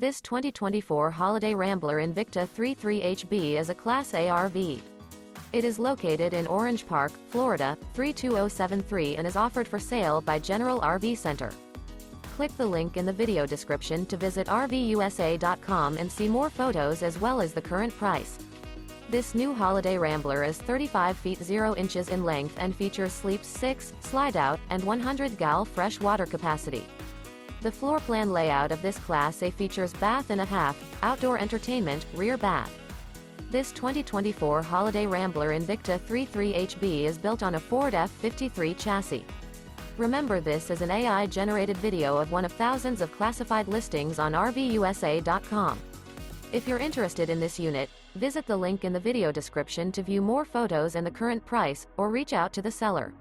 This 2024 Holiday Rambler Invicta 33HB is a Class A RV. It is located in Orange Park, Florida, 32073 and is offered for sale by General RV Center. Click the link in the video description to visit RVUSA.com and see more photos as well as the current price. This new Holiday Rambler is 35 feet 0 inches in length and features sleeps 6, slide-out, and 100 gal fresh water capacity. The floor plan layout of this Class A features bath and a half, outdoor entertainment, rear bath. This 2024 Holiday Rambler Invicta 33HB is built on a Ford F-53 chassis. Remember, this is an AI-generated video of one of thousands of classified listings on RVUSA.com. If you're interested in this unit, visit the link in the video description to view more photos and the current price, or reach out to the seller.